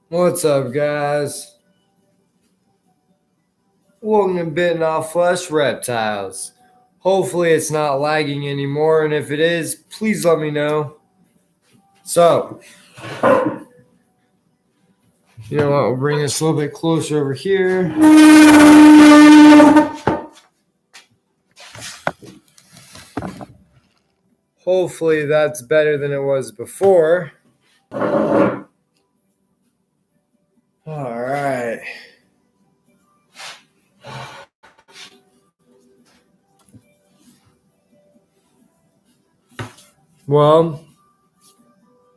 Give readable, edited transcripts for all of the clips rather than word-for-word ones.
What's up, guys? Welcome to bittenOFFfleshh Reptiles. Hopefully, it's not lagging anymore, and if it is, please let me know. So, you know what? We'll bring this a little bit closer over here. Hopefully, that's better than it was before. All right. Well,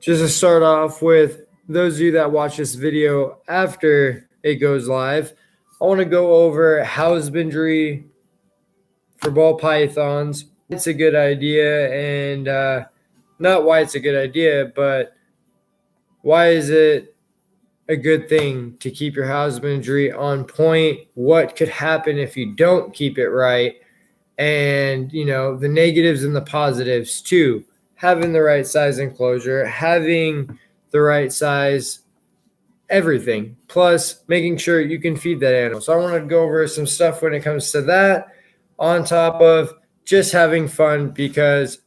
just to start off with, those of you that watch this video after it goes live, I want to go over husbandry for ball pythons. It's a good idea, and not why it's a good idea, but why is it a good thing to keep your husbandry on point? What could happen if you don't keep it right? And, you know, the negatives and the positives too. Having the right size enclosure, having the right size everything, plus making sure you can feed that animal. So I want to go over some stuff when it comes to that, on top of just having fun, because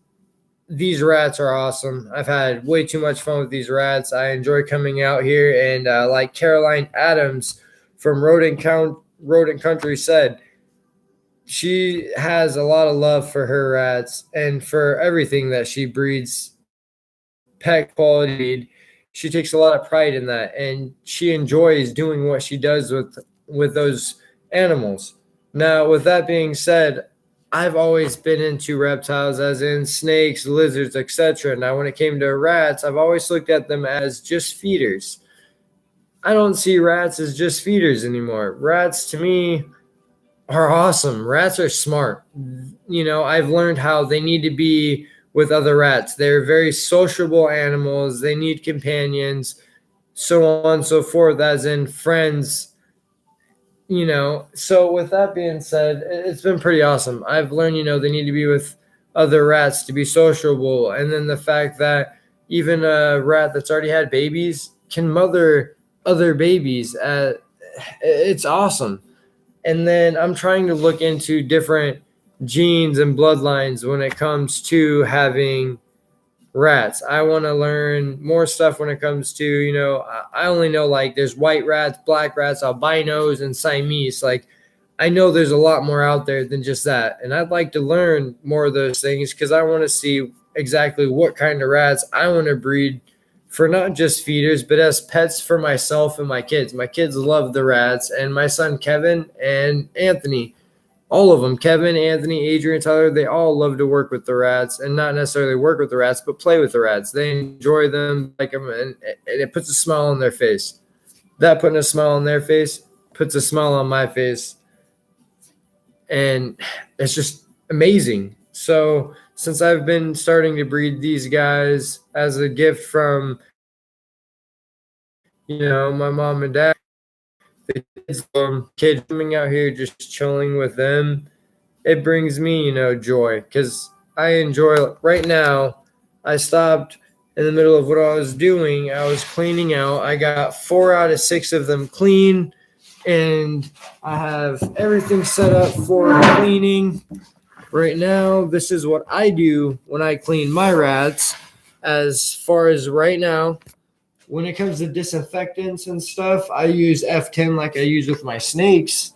these rats are awesome. I've had way too much fun with these rats. I enjoy coming out here, and like Caroline Adams from Rodent Country said, she has a lot of love for her rats and for everything that she breeds, pet quality. She takes a lot of pride in that, and she enjoys doing what she does with those animals. Now, with that being said, I've always been into reptiles, as in snakes, lizards, etc. Now, when it came to rats, I've always looked at them as just feeders. I don't see rats as just feeders anymore. Rats, to me, are awesome. Rats are smart. You know, I've learned how they need to be with other rats. They're very sociable animals. They need companions, so on and so forth, as in friends. You know, so with that being said, it's been pretty awesome. I've learned, you know, they need to be with other rats to be sociable. And then the fact that even a rat that's already had babies can mother other babies. It's awesome. And then I'm trying to look into different genes and bloodlines when it comes to having rats. I want to learn more stuff when it comes to, you know, I only know like there's white rats, black rats, albinos, and Siamese. Like, I know there's a lot more out there than just that. And I'd like to learn more of those things because I want to see exactly what kind of rats I want to breed for, not just feeders, but as pets for myself and my kids. My kids love the rats, and my son Kevin and Anthony, all of them, Kevin, Anthony, Adrian, Tyler, they all love to work with the rats, and not necessarily work with the rats, but play with the rats. They enjoy them, like them, and it puts a smile on their face. That putting a smile on their face puts a smile on my face, and it's just amazing. So since I've been starting to breed these guys as a gift from, you know, my mom and dad, the kids coming out here just chilling with them, it brings me, you know, joy, because I enjoy. Right now, I stopped in the middle of what I was doing. I was cleaning out. I got 4 out of 6 of them clean, and I have everything set up for cleaning. Right now, this is what I do when I clean my rats. As far as right now, when it comes to disinfectants and stuff, I use F10 like I use with my snakes.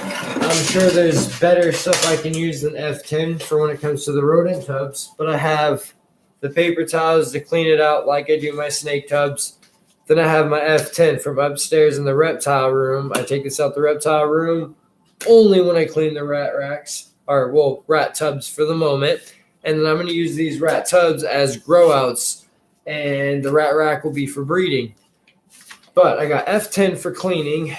I'm sure there's better stuff I can use than F10 for when it comes to the rodent tubs, but I have the paper towels to clean it out like I do my snake tubs. Then I have my F10 from upstairs in the reptile room. I take this out the reptile room only when I clean the rat racks, or, well, rat tubs for the moment. And then I'm going to use these rat tubs as grow outs, and the rat rack will be for breeding. But I got F10 for cleaning,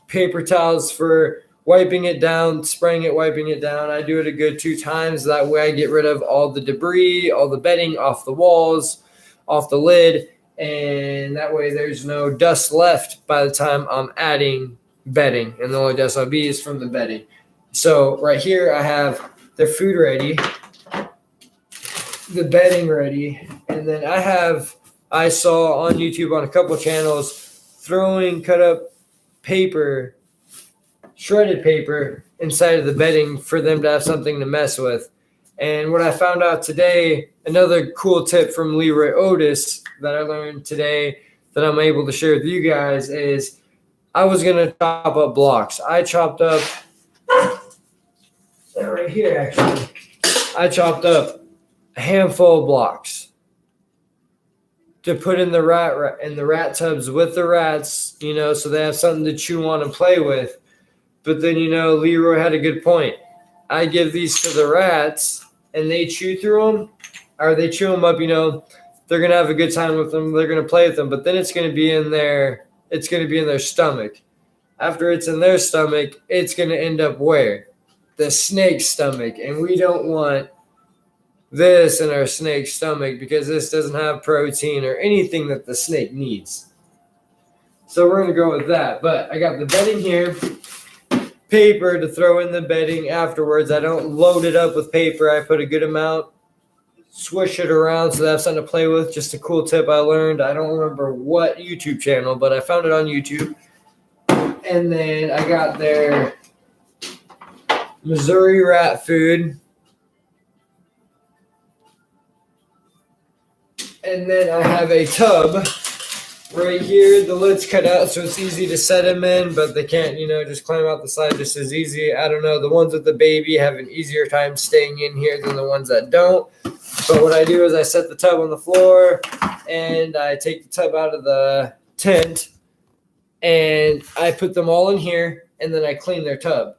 paper towels for wiping it down, spraying it, wiping it down. I do it a good 2 times. That way I get rid of all the debris, all the bedding off the walls, off the lid, and that way there's no dust left by the time I'm adding bedding, and the only dust I'll be is from the bedding. So right here I have the food ready, the bedding ready, and then I have I saw on YouTube on a couple channels throwing cut up paper, shredded paper, inside of the bedding for them to have something to mess with. And what I found out today, another cool tip from Leroy Otis that I learned today that I'm able to share with you guys is I was going to chop up blocks. I chopped up right here, actually. I chopped up a handful of blocks to put in the rat tubs with the rats, so they have something to chew on and play with. But then, Leroy had a good point. I give these to the rats and they chew through them, or they chew them up, they're going to have a good time with them. They're going to play with them, but then it's going to be in their stomach. After it's in their stomach, it's going to end up where? The snake's stomach. And we don't want this in our snake's stomach because this doesn't have protein or anything that the snake needs. So we're going to go with that. But I got the bedding here, paper to throw in the bedding afterwards. I don't load it up with paper. I put a good amount, swish it around so they have something to play with. Just a cool tip I learned. I don't remember what YouTube channel, but I found it on YouTube. And then I got their Missouri rat food. And then I have a tub right here. The lid's cut out, so it's easy to set them in, but they can't, just climb out the side just as easy. I don't know. The ones with the baby have an easier time staying in here than the ones that don't. But what I do is I set the tub on the floor, and I take the tub out of the tent, and I put them all in here, and then I clean their tub.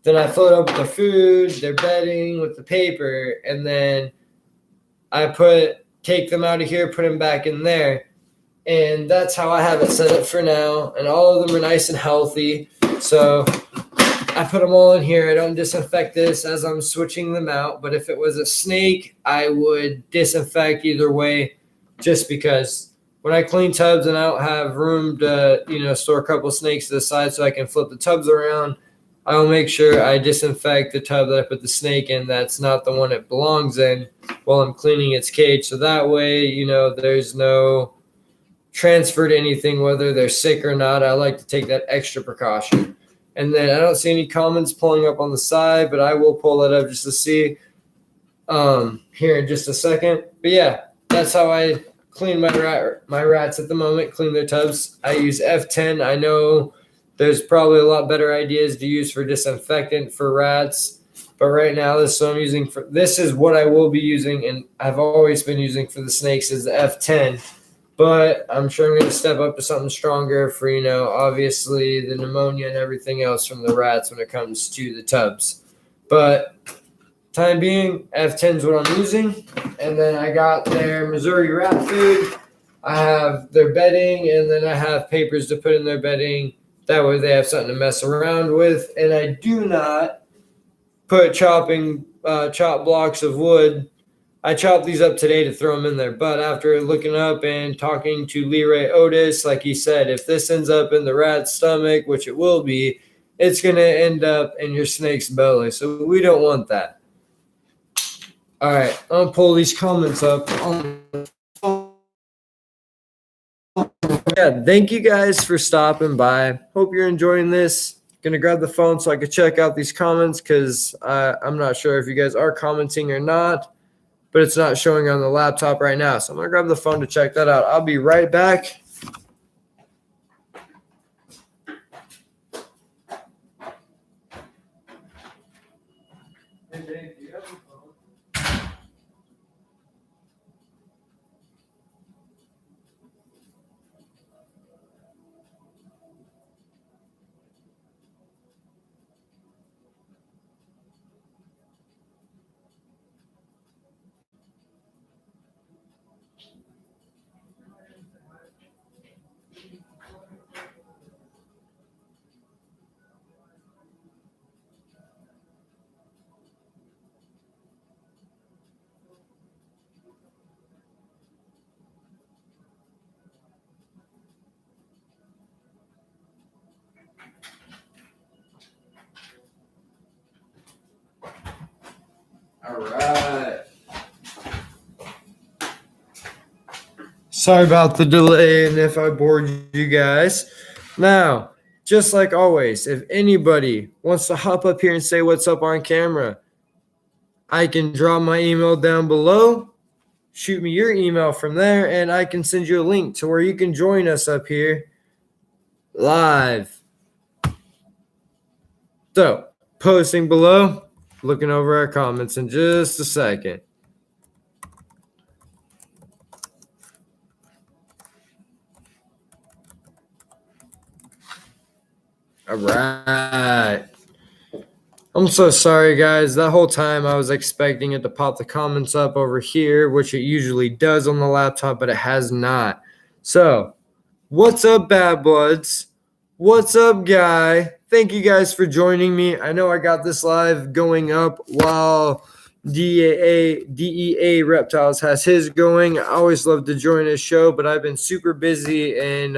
Then I float up the food, their bedding with the paper, and then I take them out of here, put them back in there. And that's how I have it set up for now. And all of them are nice and healthy. So I put them all in here. I don't disinfect this as I'm switching them out. But if it was a snake, I would disinfect either way, just because when I clean tubs and I don't have room to, store a couple snakes to the side so I can flip the tubs around, I will make sure I disinfect the tub that I put the snake in. That's not the one it belongs in while I'm cleaning its cage. So that way, there's no transfer to anything, whether they're sick or not. I like to take that extra precaution. And then I don't see any comments pulling up on the side, but I will pull it up just to see here in just a second. But yeah, that's how I clean my rats at the moment, clean their tubs. I use F10. I know there's probably a lot better ideas to use for disinfectant for rats, but right now this is what I will be using, and I've always been using for the snakes is the F10. But I'm sure I'm going to step up to something stronger for, obviously the pneumonia and everything else from the rats when it comes to the tubs. But time being, F10 is what I'm using. And then I got their Missouri rat food. I have their bedding, and then I have papers to put in their bedding. That way they have something to mess around with. And I do not put chop blocks of wood. I chopped these up today to throw them in there. But after looking up and talking to Leroy Otis, like he said, if this ends up in the rat's stomach, which it will be, it's going to end up in your snake's belly. So we don't want that. All right, I'll pull these comments up. Yeah, thank you guys for stopping by. Hope you're enjoying this. Gonna grab the phone so I can check out these comments because I'm not sure if you guys are commenting or not, but it's not showing on the laptop right now. So I'm gonna grab the phone to check that out. I'll be right back. Hey, Dave, do you have a phone? All right. Sorry about the delay and if I bored you guys. Now, just like always, if anybody wants to hop up here and say what's up on camera, I can drop my email down below. Shoot me your email from there, and I can send you a link to where you can join us up here live. So, posting below, looking over our comments in just a second. All right. I'm so sorry, guys. That whole time I was expecting it to pop the comments up over here, which it usually does on the laptop, but it has not. So, what's up, Bad Bloods? What's up, Guy? Thank you guys for joining me. I know I got this live going up while DEA Reptiles has his going. I always love to join his show, but I've been super busy, and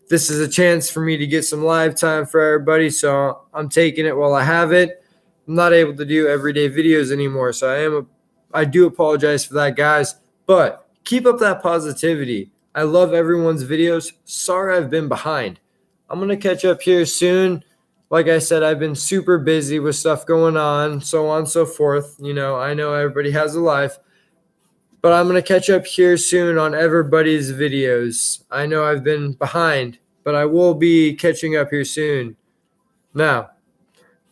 this is a chance for me to get some live time for everybody, so I'm taking it while I have it. I'm not able to do everyday videos anymore, so I do apologize for that, guys, but keep up that positivity. I love everyone's videos. Sorry I've been behind. I'm going to catch up here soon. Like I said, I've been super busy with stuff going on, so on and so forth. You know, I know everybody has a life, but I'm going to catch up here soon on everybody's videos. I know I've been behind, but I will be catching up here soon. Now,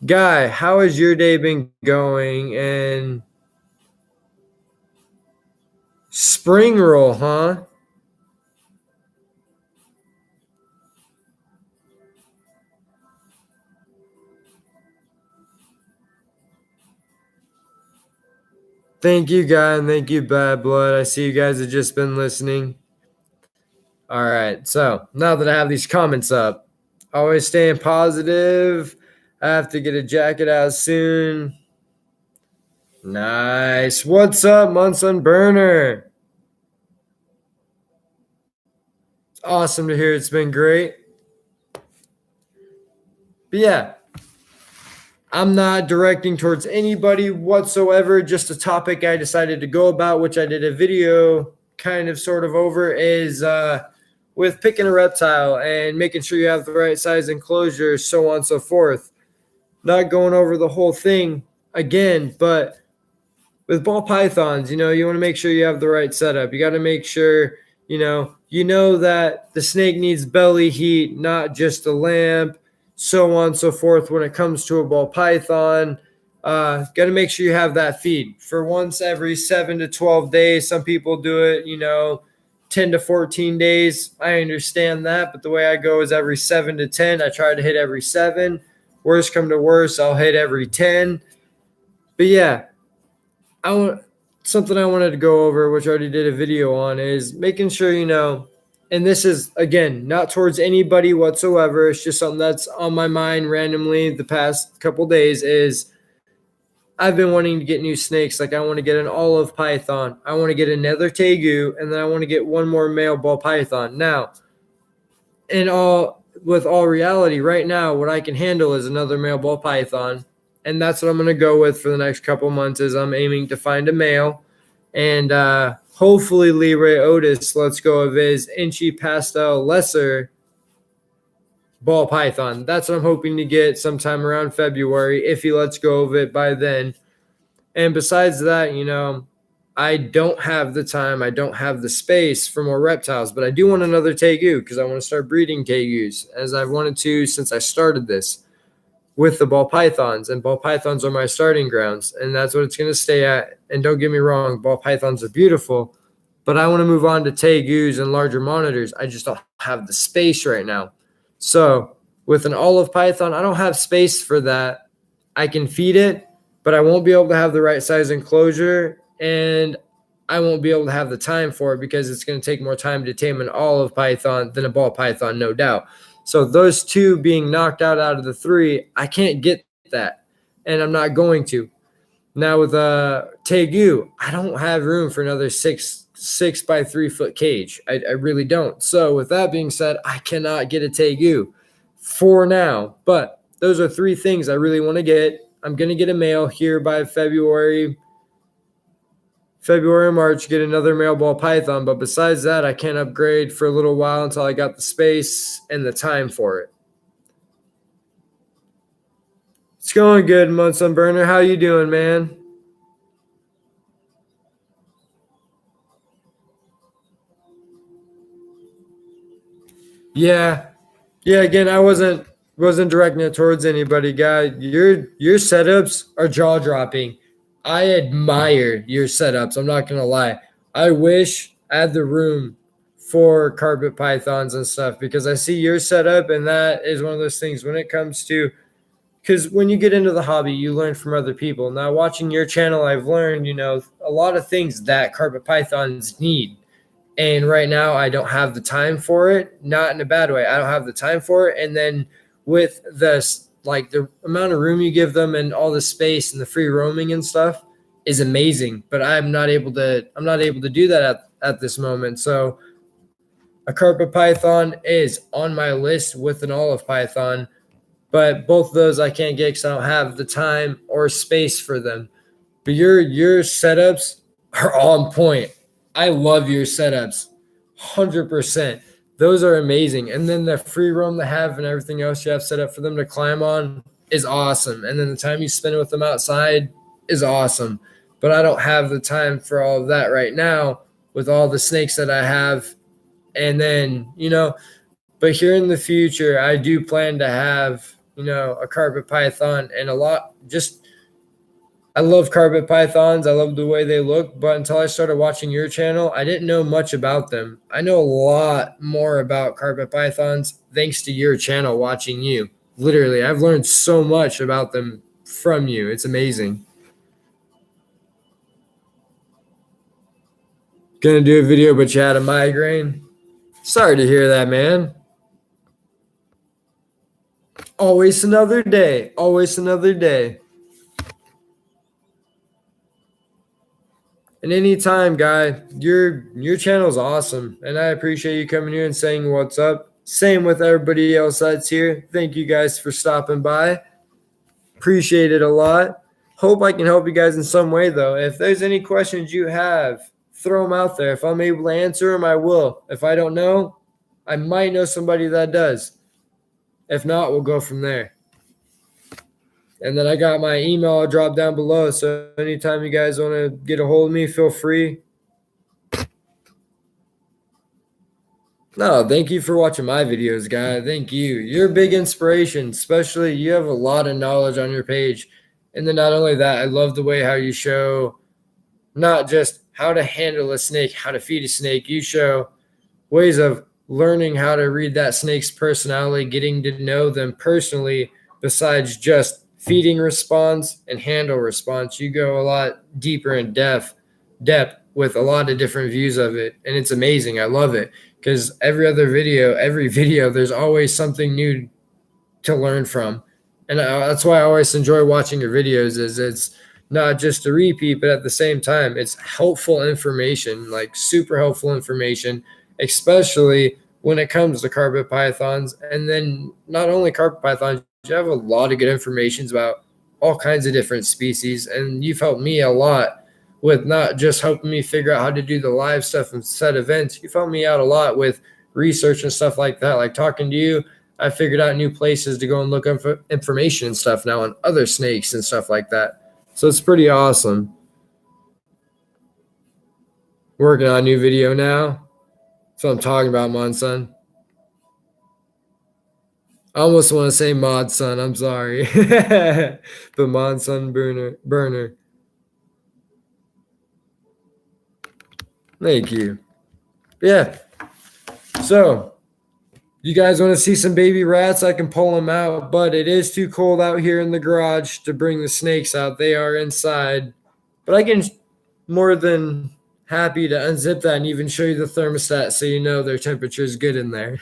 Guy, how has your day been going? And spring roll, huh? Thank you, Guy, and thank you, Bad Blood. I see you guys have just been listening. All right, so now that I have these comments up, always staying positive. I have to get a jacket out soon. Nice. What's up, Munson Burner? It's awesome to hear. It's been great. But yeah, I'm not directing towards anybody whatsoever. Just a topic I decided to go about, which I did a video kind of sort of over, is with picking a reptile and making sure you have the right size enclosure, so on and so forth. Not going over the whole thing again, but with ball pythons, you want to make sure you have the right setup. You got to make sure, you know that the snake needs belly heat, not just a lamp, so on and so forth. When it comes to a ball python, got to make sure you have that feed for once every 7 to 12 days. Some people do it, 10 to 14 days. I understand that, but the way I go is every 7 to 10. I try to hit every 7. Worst come to worst, I'll hit every 10. But yeah, something I wanted to go over, which I already did a video on, is making sure, and this is, again, not towards anybody whatsoever. It's just something that's on my mind randomly the past couple days, is I've been wanting to get new snakes. Like, I want to get an olive python. I want to get another tegu, and then I want to get one more male ball python. Now, with all reality, right now, what I can handle is another male ball python. And that's what I'm going to go with for the next couple months, is I'm aiming to find a male. And hopefully Leroy Otis lets go of his Inchy Pastel Lesser ball python. That's what I'm hoping to get sometime around February, if he lets go of it by then. And besides that, I don't have the time. I don't have the space for more reptiles, but I do want another tegu because I want to start breeding tegus, as I've wanted to since I started this with the ball pythons. And ball pythons are my starting grounds, and that's what it's going to stay at. And don't get me wrong, ball pythons are beautiful, but I want to move on to tegus and larger monitors. I just don't have the space right now. So with an olive python, I don't have space for that. I can feed it, but I won't be able to have the right size enclosure, and I won't be able to have the time for it because it's going to take more time to tame an olive python than a ball python, no doubt. So those two being knocked out of the 3, I can't get that, and I'm not going to. Now with a tegu, I don't have room for another 6 by 3 foot cage. I really don't. So with that being said, I cannot get a tegu for now. But those are 3 things I really want to get. I'm going to get a male here by February February or March, get another male ball python. But besides that, I can't upgrade for a little while until I got the space and the time for it. It's going good, Munson Burner. How you doing, man? Yeah. Yeah, again, I wasn't directing it towards anybody, guy. Your setups are jaw dropping. I admire your setups. I'm not gonna lie. I wish I had the room for carpet pythons and stuff because I see your setup, and that is one of those things when it comes to because when you get into the hobby, you learn from other people. Now, watching your channel, I've learned, a lot of things that carpet pythons need. And right now, I don't have the time for it. Not in a bad way. I don't have the time for it. And then with this, like the amount of room you give them and all the space and the free roaming and stuff is amazing. But I'm not able to do that at this moment. So a carpet python is on my list with an olive python. But both of those I can't get because I don't have the time or space for them. But your setups are on point. I love your setups, 100%. Those are amazing. And then the free roam they have and everything else you have set up for them to climb on is awesome. And then the time you spend with them outside is awesome. But I don't have the time for all of that right now with all the snakes that I have. And then, but here in the future, I do plan to have, a carpet python and I love carpet pythons. I love the way they look, but until I started watching your channel, I didn't know much about them. I know a lot more about carpet pythons thanks to your channel watching you. Literally, I've learned so much about them from you. It's amazing. Gonna do a video, but you had a migraine. Sorry to hear that, man. Always another day. Always another day. And anytime, guy, your channel's awesome. And I appreciate you coming here and saying what's up. Same with everybody else that's here. Thank you guys for stopping by. Appreciate it a lot. Hope I can help you guys in some way, though. If there's any questions you have, throw them out there. If I'm able to answer them, I will. If I don't know, I might know somebody that does. If not, we'll go from there. And then I got my email drop down below. So anytime you guys want to get a hold of me, feel free. No, thank you for watching my videos, guy. Thank you. You're a big inspiration, especially you have a lot of knowledge on your page. And then not only that, I love the way how you show not just how to handle a snake, how to feed a snake. You show ways of learning how to read that snake's personality, getting to know them personally, besides just feeding response and handle response. You go a lot deeper in depth with a lot of different views of it. And it's amazing. I love it because every video, there's always something new to learn from. And that's why I always enjoy watching your videos is it's not just a repeat, but at the same time, it's helpful information, like super helpful information, especially when it comes to carpet pythons. And then not only carpet pythons, you have a lot of good information about all kinds of different species. And you've helped me a lot with not just helping me figure out how to do the live stuff and set events. You've helped me out a lot with research and stuff like that. Like talking to you, I figured out new places to go and look up for information and stuff now on other snakes and stuff like that. So it's pretty awesome. Working on a new video now. That's what I'm talking about, Monson. I almost want to say Mod Son. I'm sorry. But Monson Burner. Thank you. Yeah. So, you guys want to see some baby rats? I can pull them out, but it is too cold out here in the garage to bring the snakes out. They are inside. But I can more than happy to unzip that and even show you the thermostat so you know their temperature is good in there.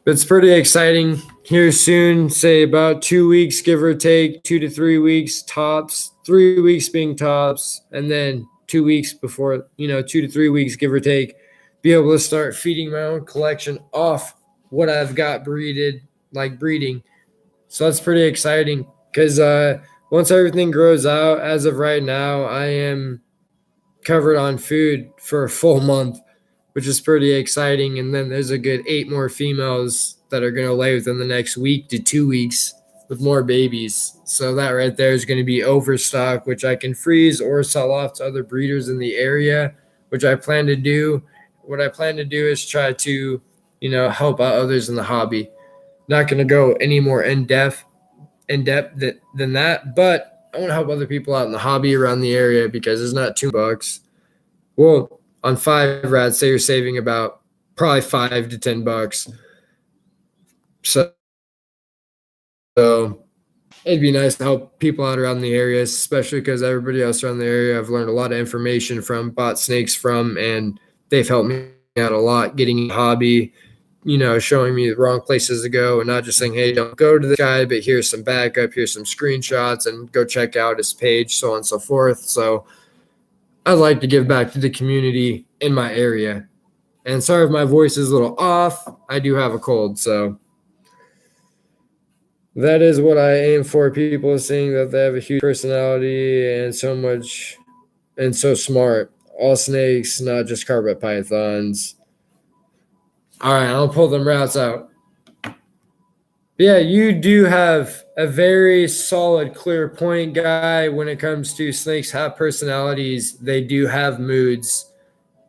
It's pretty exciting here soon, say about 2 weeks, give or take, 2 to 3 weeks tops, 3 weeks being tops, and then 2 weeks before, 2 to 3 weeks, give or take, be able to start feeding my own collection off what I've got breeding. So that's pretty exciting because once everything grows out, as of right now, I am covered on food for a full month, which is pretty exciting. And then there's a good 8 more females that are going to lay within the next week to 2 weeks with more babies. So that right there is going to be overstock, which I can freeze or sell off to other breeders in the area, which I plan to do. What I plan to do is try to, help out others in the hobby. Not going to go any more in depth than that, but I want to help other people out in the hobby around the area because it's not $2. Well, on 5 rats, say you're saving about probably $5 to $10. So it'd be nice to help people out around the area, especially because everybody else around the area I've learned a lot of information from, bought snakes from, and they've helped me out a lot getting in the hobby, showing me the wrong places to go and not just saying, hey, don't go to this guy, but here's some backup, here's some screenshots, and go check out his page, so on and so forth. So I'd like to give back to the community in my area. And sorry if my voice is a little off. I do have a cold, so that is what I aim for. People seeing that they have a huge personality and so much and so smart. All snakes, not just carpet pythons. All right, I'll pull them rats out. Yeah, you do have a very solid, clear point, guy. When it comes to snakes have personalities, they do have moods.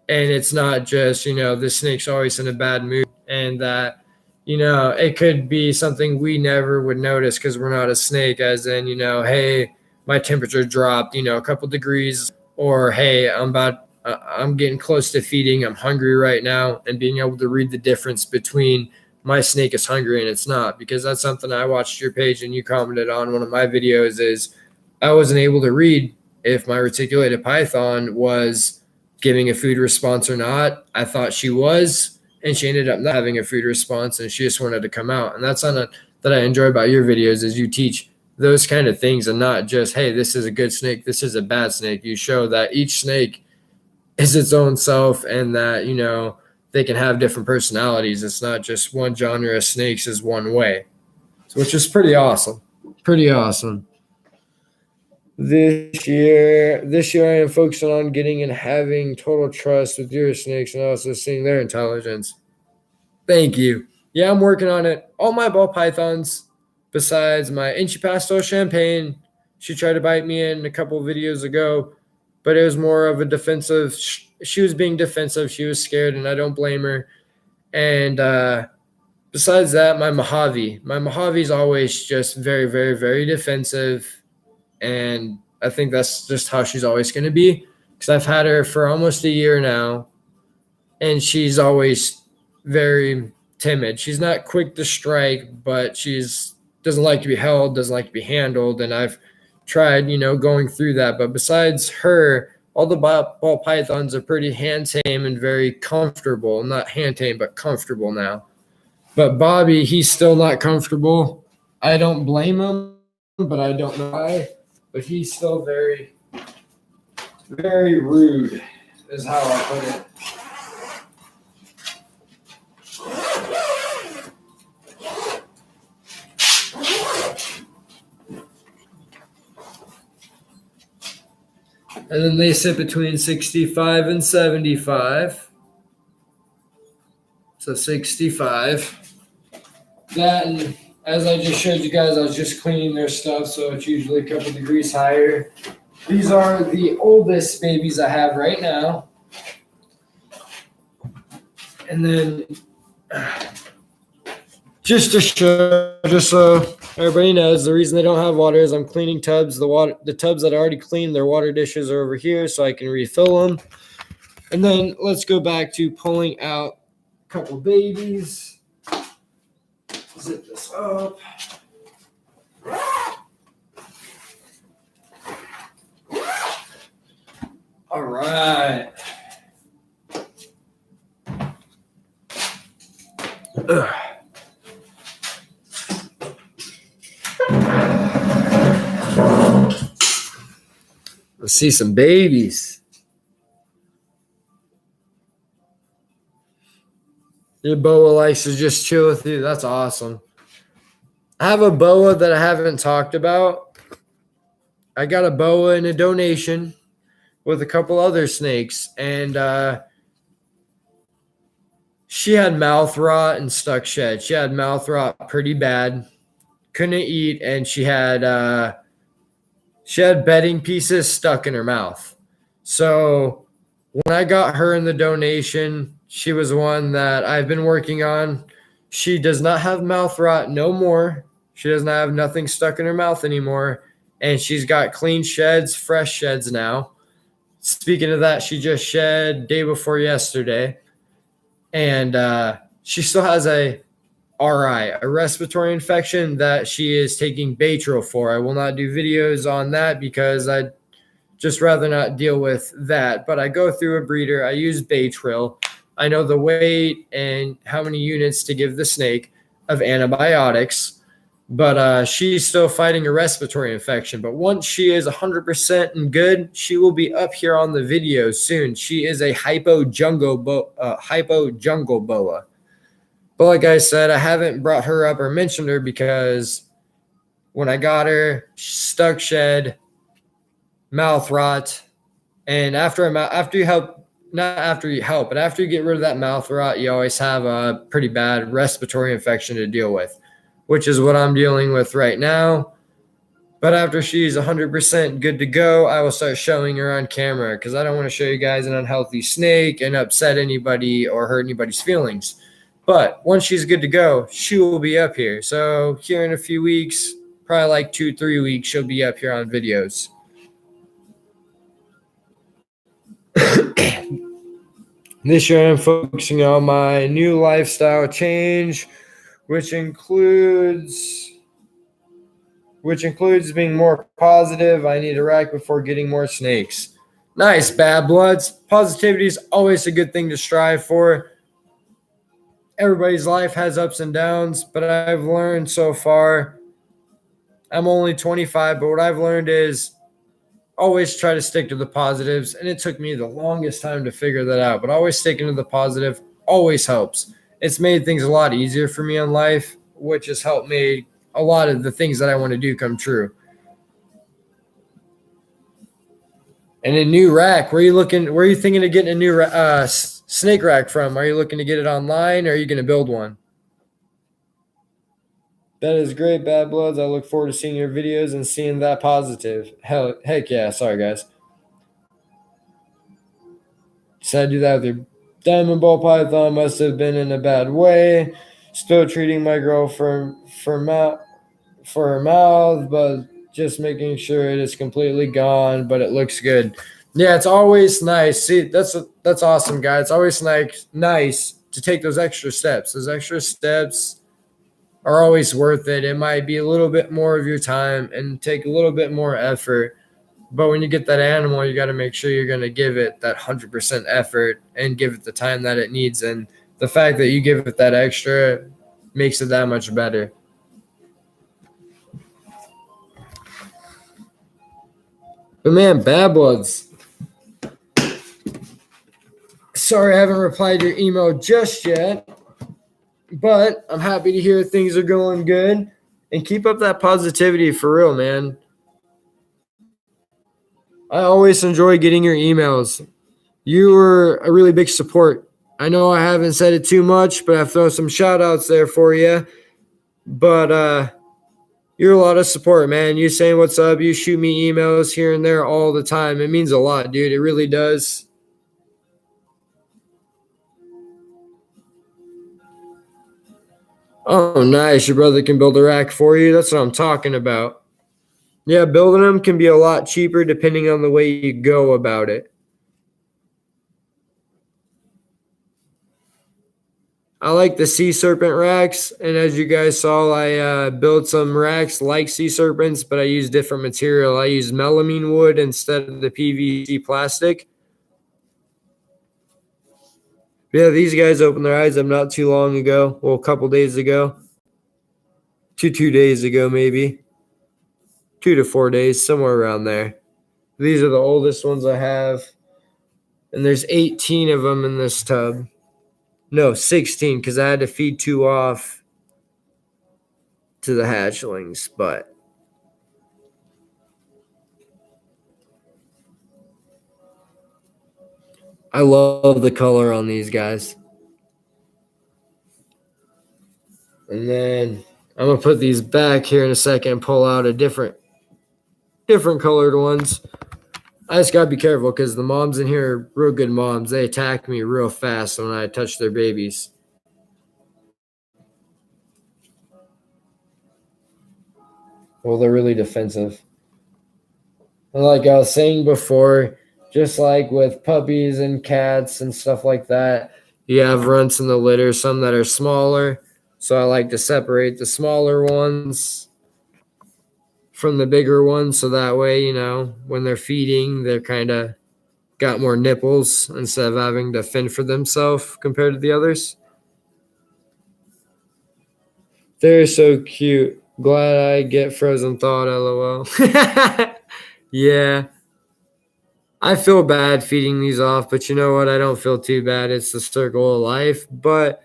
And it's not just, the snake's always in a bad mood and that, it could be something we never would notice because we're not a snake, as in, hey, my temperature dropped, a couple degrees, or hey, I'm getting close to feeding. I'm hungry right now, and being able to read the difference between my snake is hungry and it's not, because that's something I watched your page and you commented on one of my videos is I wasn't able to read if my reticulated python was giving a food response or not. I thought she was, and she ended up not having a food response, and she just wanted to come out. And that's something that I enjoy about your videos is you teach those kind of things and not just, hey, this is a good snake, this is a bad snake. You show that each snake is its own self and that, they can have different personalities. It's not just one genre of snakes is one way, which is pretty awesome. Pretty awesome. This year I am focusing on getting and having total trust with your snakes and also seeing their intelligence. Thank you. Yeah, I'm working on it. All my ball pythons, besides my Inchy Pastel Champagne, she tried to bite me in a couple of videos ago, but it was more of a defensive. She was being defensive. She was scared, and I don't blame her. And besides that, my Mojave is always just very, very, very defensive. And I think that's just how she's always going to be, because I've had her for almost a year now, and she's always very timid. She's not quick to strike, but she's doesn't like to be held, doesn't like to be handled, and I've tried, going through that. But besides her, all the ball pythons are pretty hand tame and very comfortable. Not hand tame, but comfortable now. But Bobby, he's still not comfortable. I don't blame him, but I don't know why. But he's still very, very rude, is how I put it. And then they sit between 65 and 75. So 65. That, and as I just showed you guys, I was just cleaning their stuff, so it's usually a couple degrees higher. These are the oldest babies I have right now. And then just so everybody knows, the reason they don't have water is I'm cleaning tubs. The tubs that I already cleaned, their water dishes are over here, so I can refill them. And then let's go back to pulling out a couple babies. Zip this up. All right. Let's see some babies. Your boa likes to just chill with you. That's awesome. I have a boa that I haven't talked about. I got a boa in a donation with a couple other snakes, and she had mouth rot and stuck shed. She had mouth rot pretty bad, couldn't eat, and she had bedding pieces stuck in her mouth. So when I got her in the donation, she was one that I've been working on. She does not have mouth rot no more. She does not have nothing stuck in her mouth anymore. And she's got clean sheds, fresh sheds now. Speaking of that, she just shed day before yesterday. And she still has a RI, a respiratory infection that she is taking Baytril for. I will not do videos on that because I'd just rather not deal with that. But I go through a breeder. I use Baytril. I know the weight and how many units to give the snake of antibiotics. But she's still fighting a respiratory infection. But once she is 100% and good, she will be up here on the video soon. She is a hypo jungle boa. But like I said, I haven't brought her up or mentioned her because when I got her, stuck shed, mouth rot, and after you get rid of that mouth rot, you always have a pretty bad respiratory infection to deal with, which is what I'm dealing with right now. But after she's 100% good to go, I will start showing her on camera because I don't want to show you guys an unhealthy snake and upset anybody or hurt anybody's feelings. But once she's good to go, she will be up here. So here in a few weeks, probably like 2-3 weeks, she'll be up here on videos. This year I'm focusing on my new lifestyle change, which includes being more positive. I need a rack before getting more snakes. Nice, bad bloods. Positivity is always a good thing to strive for. Everybody's life has ups and downs, but I've learned so far, I'm only 25, but what I've learned is always try to stick to the positives. And it took me the longest time to figure that out, but always sticking to the positive always helps. It's made things a lot easier for me in life, which has helped me a lot of the things that I want to do come true. And a new rack, where are you thinking of getting a new snake rack from? Are you looking to get it online or are you going to build one? That is great, Bad Bloods. I look forward to seeing your videos and seeing that positive. Heck yeah. Sorry, guys. Said do that with your diamond ball python. Must have been in a bad way. Still treating my girl for her mouth, but just making sure it is completely gone, but it looks good. Yeah, it's always nice. See, that's awesome, guys. It's always nice to take those extra steps. Those extra steps are always worth it. It might be a little bit more of your time and take a little bit more effort. But when you get that animal, you got to make sure you're going to give it that 100% effort and give it the time that it needs. And the fact that you give it that extra makes it that much better. But man, Bad Bloods. Sorry I haven't replied to your email just yet, but I'm happy to hear things are going good. And keep up that positivity for real, man. I always enjoy getting your emails. You were a really big support. I know I haven't said it too much, but I've thrown some shout outs there for you. But you're a lot of support, man. You saying what's up. You shoot me emails here and there all the time. It means a lot, dude. It really does. Oh, nice. Your brother can build a rack for you. That's what I'm talking about. Yeah, building them can be a lot cheaper depending on the way you go about it. I like the sea serpent racks, and as you guys saw, I built some racks like sea serpents, but I use different material. I use melamine wood instead of the PVC plastic. Yeah, these guys opened their eyes up not too long ago. Well, a couple days ago. 2 days ago, maybe. 2 to 4 days, somewhere around there. These are the oldest ones I have. And there's 18 of them in this tub. No, 16, because I had to feed 2 off to the hatchlings. But I love the color on these guys. And then I'm gonna put these back here in a second and pull out a different colored ones. I just gotta be careful because the moms in here are real good moms. They attack me real fast when I touch their babies. Well, they're really defensive. And like I was saying before, just like with puppies and cats and stuff like that, you have runts in the litter, some that are smaller. So I like to separate the smaller ones from the bigger ones. So that way, when they're feeding, they're kind of got more nipples instead of having to fend for themselves compared to the others. They're so cute. Glad I get frozen thawed, lol. Yeah. I feel bad feeding these off, but you know what? I don't feel too bad. It's the circle of life, but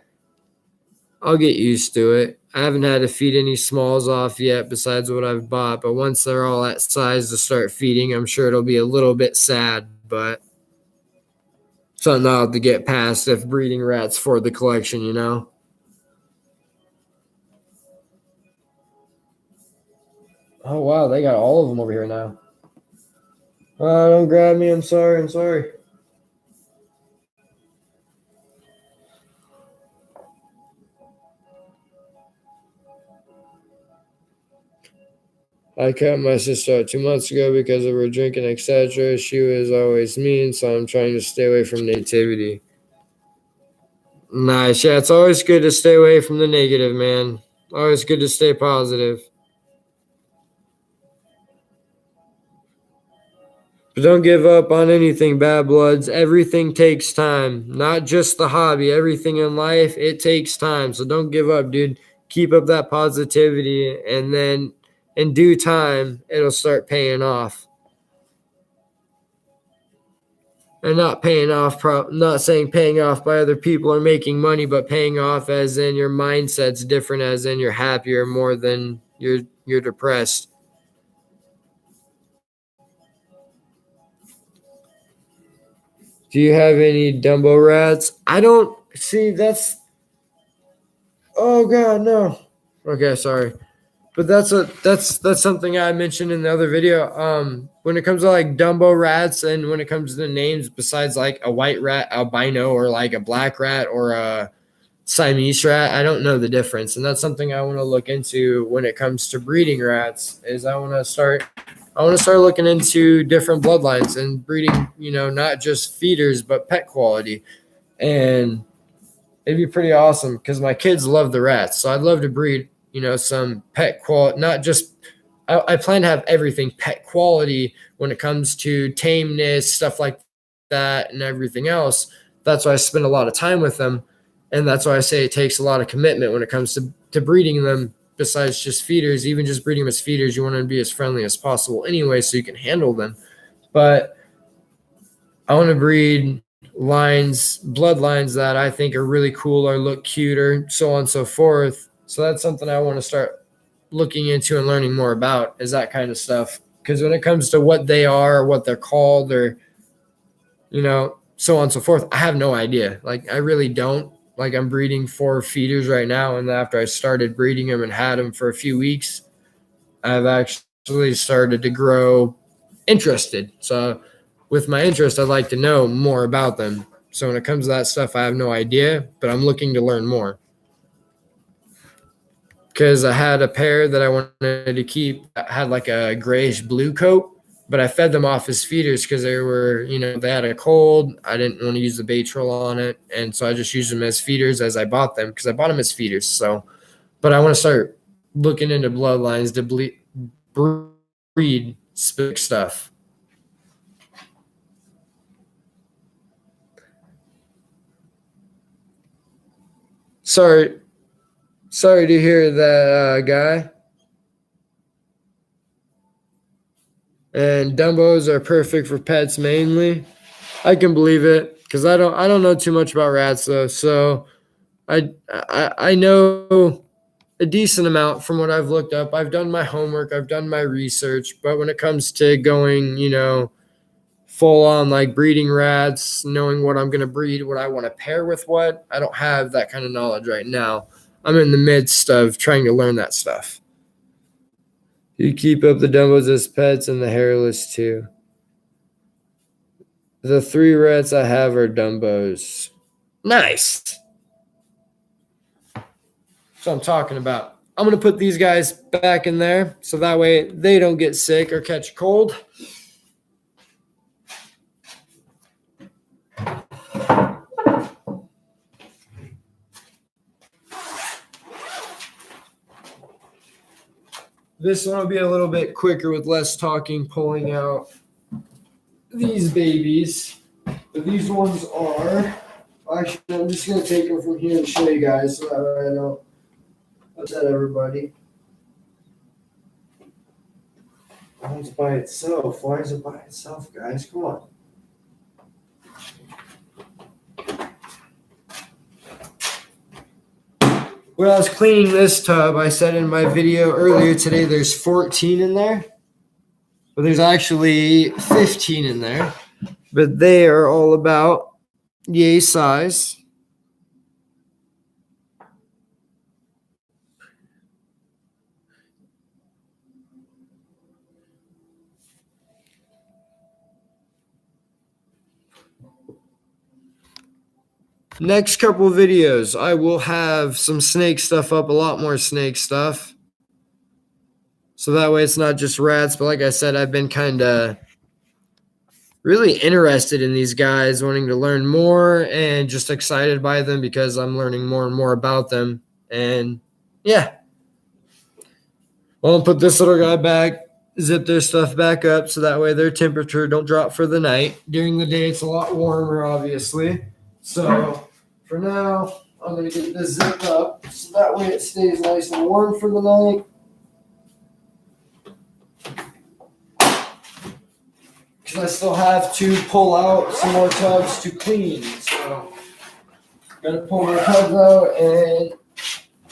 I'll get used to it. I haven't had to feed any smalls off yet besides what I've bought, but once they're all at size to start feeding, I'm sure it'll be a little bit sad, but something I'll have to get past if breeding rats for the collection. Oh, wow. They got all of them over here now. Don't grab me. I'm sorry. I cut my sister out 2 months ago because of her drinking, etc. She was always mean, so I'm trying to stay away from negativity. Nice. Yeah, it's always good to stay away from the negative, man. Always good to stay positive. But don't give up on anything, bad bloods. Everything takes time. Not just the hobby. Everything in life, it takes time. So don't give up, dude. Keep up that positivity, and then in due time, it'll start paying off. And not paying off, not saying paying off by other people or making money, but paying off as in your mindset's different, as in you're happier more than you're depressed. Do you have any Dumbo rats? I don't see. Oh God, no. Okay, sorry. But that's something I mentioned in the other video. When it comes to like Dumbo rats, and when it comes to the names, besides like a white rat albino or like a black rat or a Siamese rat, I don't know the difference, and that's something I want to look into when it comes to breeding rats. Is I want to start looking into different bloodlines and breeding. Not just feeders but pet quality, and it'd be pretty awesome because my kids love the rats. So I'd love to breed, some pet quality, not just, I plan to have everything pet quality when it comes to tameness, stuff like that, and everything else. That's why I spend a lot of time with them. And that's why I say it takes a lot of commitment when it comes to breeding them. Besides just feeders, even just breeding them as feeders, you want them to be as friendly as possible anyway, so you can handle them. But I want to breed bloodlines that I think are really cool or look cuter, so on and so forth. So that's something I want to start looking into and learning more about, is that kind of stuff. Because when it comes to what they are, what they're called, or, so on and so forth, I have no idea. Like, I really don't. Like, I'm breeding 4 feeders right now. And after I started breeding them and had them for a few weeks, I've actually started to grow interested. So with my interest, I'd like to know more about them. So when it comes to that stuff, I have no idea, but I'm looking to learn more. Because I had a pair that I wanted to keep that had like a grayish blue coat, but I fed them off as feeders because they were, they had a cold. I didn't want to use the Baytril on it. And so I just used them as feeders as I bought them, because I bought them as feeders. So, but I want to start looking into bloodlines to breed specific stuff. Sorry to hear that, guy. And Dumbos are perfect for pets mainly. I can believe it because I don't know too much about rats though. So I know a decent amount from what I've looked up. I've done my homework. I've done my research. But when it comes to going, full on like breeding rats, knowing what I'm going to breed, what I want to pair with what. I don't have that kind of knowledge right now. I'm in the midst of trying to learn that stuff. You keep up the Dumbos as pets and the hairless too. The 3 rats I have are Dumbos. Nice. That's what I'm talking about. I'm going to put these guys back in there so that way they don't get sick or catch a cold. This one will be a little bit quicker with less talking, pulling out these babies. But these ones are, actually, I'm just going to take them from here and show you guys so that way I don't upset everybody. One's by itself. Why is it by itself, guys? Come on. When I was cleaning this tub, I said in my video earlier today there's 14 in there. But there's actually 15 in there. But they are all about yay size. Next couple of videos, I will have some snake stuff up, a lot more snake stuff. So that way it's not just rats, but like I said, I've been kind of really interested in these guys, wanting to learn more and just excited by them because I'm learning more and more about them. And yeah. Well, I'll put this little guy back, zip their stuff back up so that way their temperature don't drop for the night. During the day, it's a lot warmer, obviously. So for now, I'm going to get this zipped up so that way it stays nice and warm for the night. Because I still have to pull out some more tubs to clean. So I'm going to pull more tubs out and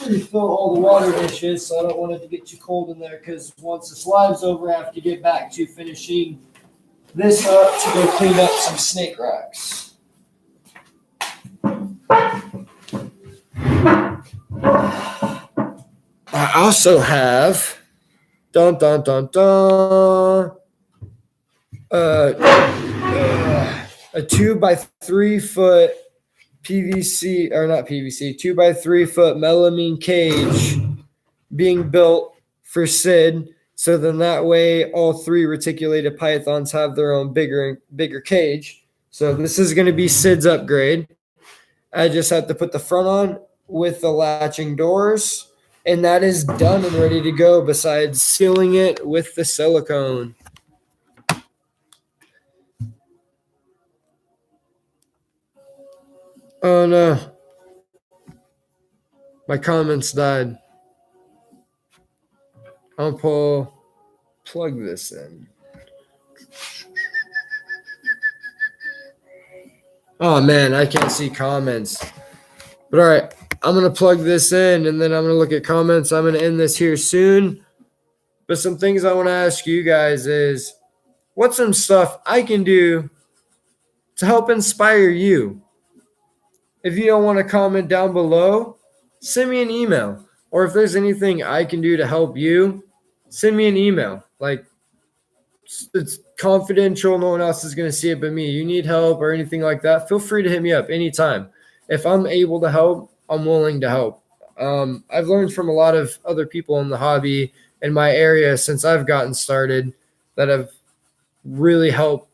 refill all the water dishes so I don't want it to get too cold in there because once this live's over, I have to get back to finishing this up to go clean up some snake racks. I also have a 2x3 foot PVC, or not PVC, 2x3 foot melamine cage being built for Sid. So then that way all 3 reticulated pythons have their own bigger cage. So this is going to be Sid's upgrade. I just have to put the front on with the latching doors, and that is done and ready to go besides sealing it with the silicone. Oh no. My comments died. I'll plug this in. Oh man, I can't see comments. But all right, I'm going to plug this in and then I'm going to look at comments. I'm going to end this here soon. But some things I want to ask you guys is, what's some stuff I can do to help inspire you? If you don't want to comment down below, send me an email. Or if there's anything I can do to help you, send me an email. Like, it's confidential. No one else is going to see it but me. You need help or anything like that, feel free to hit me up anytime. If I'm able to help, I'm willing to help. I've learned from a lot of other people in the hobby in my area since I've gotten started that have really helped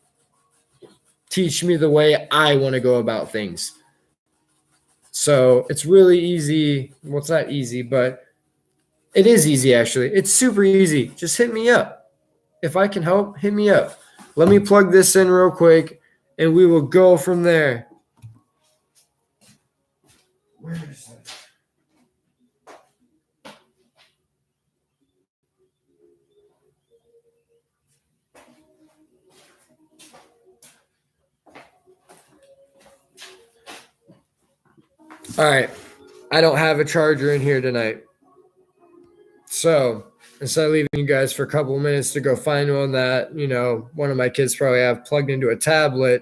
teach me the way I want to go about things. So it's really easy. Well, it's not easy, but it is easy, actually. It's super easy. Just hit me up. If I can help, hit me up. Let me plug this in real quick, and we will go from there. Where is that? All right. I don't have a charger in here tonight. So instead of leaving you guys for a couple of minutes to go find one that, one of my kids probably have plugged into a tablet,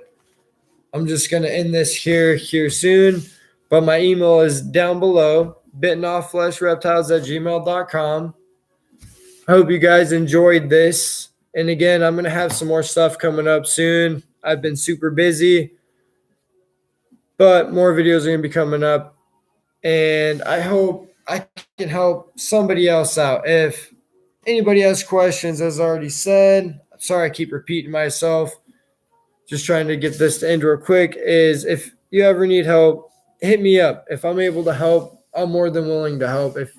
I'm just going to end this here soon. But my email is down below, bittenOFFfleshReptiles@gmail.com. I hope you guys enjoyed this. And again, I'm going to have some more stuff coming up soon. I've been super busy, but more videos are going to be coming up. And I hope I can help somebody else out. If anybody has questions, as I already said, I'm sorry I keep repeating myself. Just trying to get this to end real quick, is if you ever need help, hit me up. If I'm able to help, I'm more than willing to help. If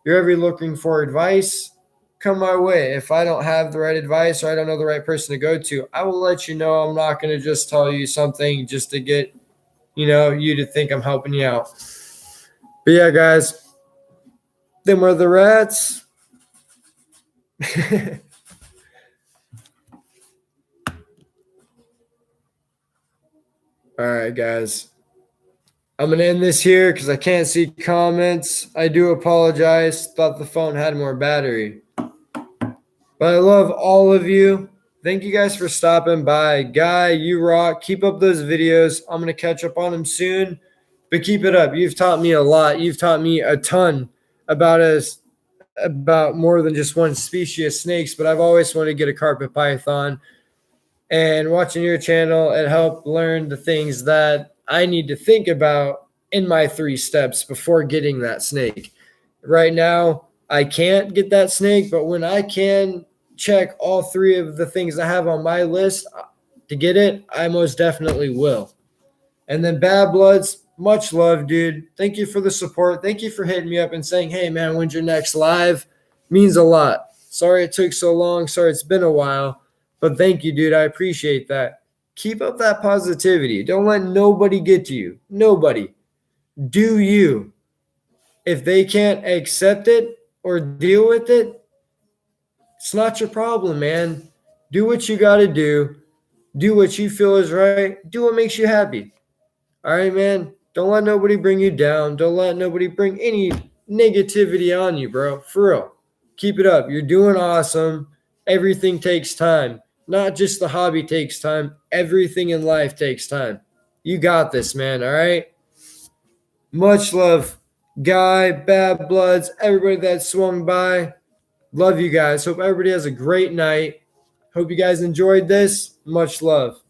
you're ever looking for advice, come my way. If I don't have the right advice or I don't know the right person to go to, I will let you know. I'm not going to just tell you something just to get, you to think I'm helping you out. But yeah, guys, them are the rats. All right, guys. I'm going to end this here because I can't see comments. I do apologize. Thought the phone had more battery. But I love all of you. Thank you guys for stopping by. Guy, you rock. Keep up those videos. I'm going to catch up on them soon. But keep it up. You've taught me a lot. You've taught me a ton about more than just one species of snakes. But I've always wanted to get a carpet python. And watching your channel, it helped learn the things that I need to think about in my 3 steps before getting that snake. Right now, I can't get that snake, but when I can check all 3 of the things I have on my list to get it, I most definitely will. And then Bad Bloods, much love, dude. Thank you for the support. Thank you for hitting me up and saying, hey, man, when's your next live? Means a lot. Sorry it took so long. Sorry it's been a while. But thank you, dude. I appreciate that. Keep up that positivity. Don't let nobody get to you. Nobody. Do you. If they can't accept it or deal with it, it's not your problem, man. Do what you got to do. Do what you feel is right. Do what makes you happy. All right, man? Don't let nobody bring you down. Don't let nobody bring any negativity on you, bro. For real. Keep it up. You're doing awesome. Everything takes time. Not just the hobby takes time. Everything in life takes time. You got this, man. All right? Much love. Guy, Bad Bloods, everybody that swung by. Love you guys. Hope everybody has a great night. Hope you guys enjoyed this. Much love.